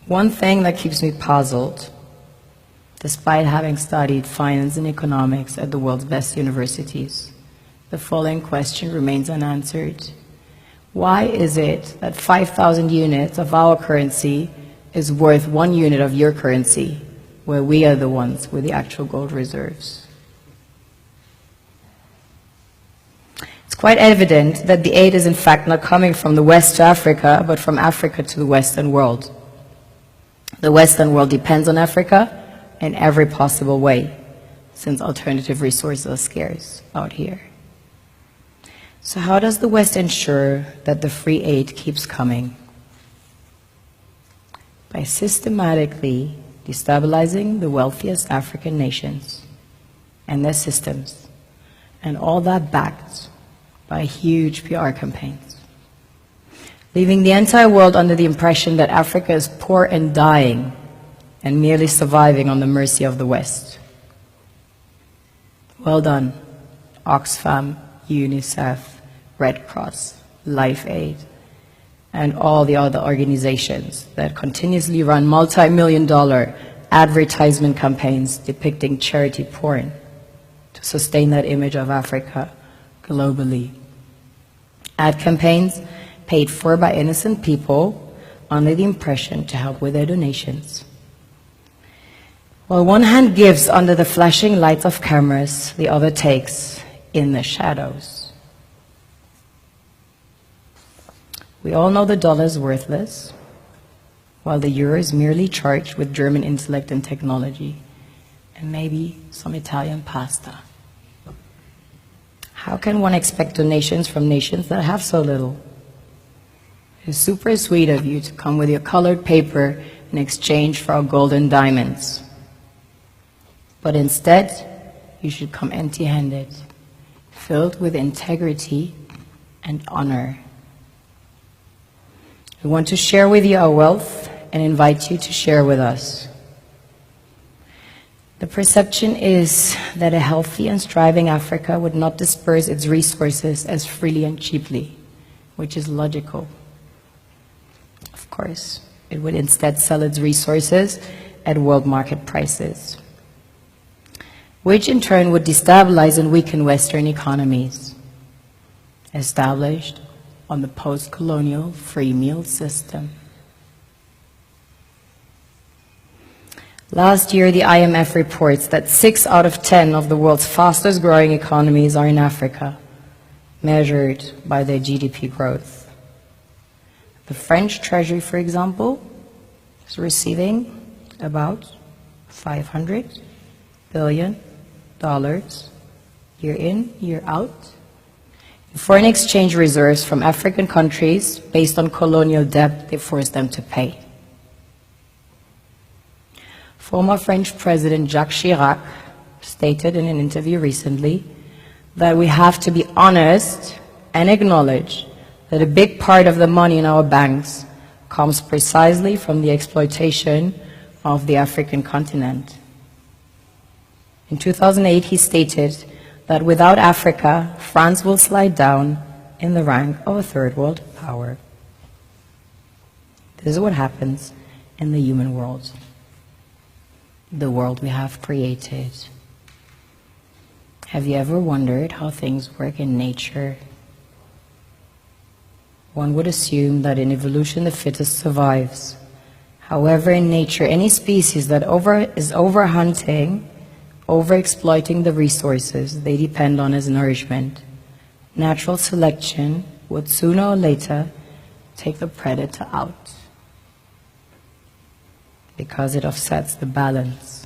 One thing that keeps me puzzled, despite having studied finance and economics at the world's best universities, the following question remains unanswered. Why is it that 5,000 units of our currency is worth 1 unit of your currency, where we are the ones with the actual gold reserves? It's quite evident that the aid is in fact not coming from the West to Africa, but from Africa to the Western world. The Western world depends on Africa in every possible way, since alternative resources are scarce out here. So how does the West ensure that the free aid keeps coming? By systematically destabilizing the wealthiest African nations and their systems, and all that backed by huge PR campaigns, leaving the entire world under the impression that Africa is poor and dying and merely surviving on the mercy of the West. Well done, Oxfam, UNICEF, Red Cross, Life Aid, and all the other organizations that continuously run multi-million-dollar advertisement campaigns depicting charity porn to sustain that image of Africa globally. Ad campaigns paid for by innocent people under the impression to help with their donations. While one hand gives under the flashing lights of cameras, the other takes in the shadows. We all know the dollar is worthless, while the euro is merely charged with German intellect and technology, and maybe some Italian pasta. How can one expect donations from nations that have so little? It is super sweet of you to come with your colored paper in exchange for our gold and diamonds. But instead, you should come empty-handed, filled with integrity and honor. We want to share with you our wealth and invite you to share with us. The perception is that a healthy and striving Africa would not disperse its resources as freely and cheaply, which is logical. Of course, it would instead sell its resources at world market prices, which in turn would destabilize and weaken Western economies, established on the post-colonial free meal system. Last year, the IMF reports that 6 out of 10 of the world's fastest growing economies are in Africa, measured by their GDP growth. The French Treasury, for example, is receiving about $500 billion year in, year out, in foreign exchange reserves from African countries based on colonial debt they forced them to pay. Former French President Jacques Chirac stated in an interview recently that we have to be honest and acknowledge that a big part of the money in our banks comes precisely from the exploitation of the African continent. In 2008, he stated that without Africa, France will slide down in the rank of a third world power. This is what happens in the human world, the world we have created. Have you ever wondered how things work in nature? One would assume that in evolution the fittest survives. However, in nature, any species that is overhunting, overexploiting the resources they depend on as nourishment, natural selection would sooner or later take the predator out, because it offsets the balance.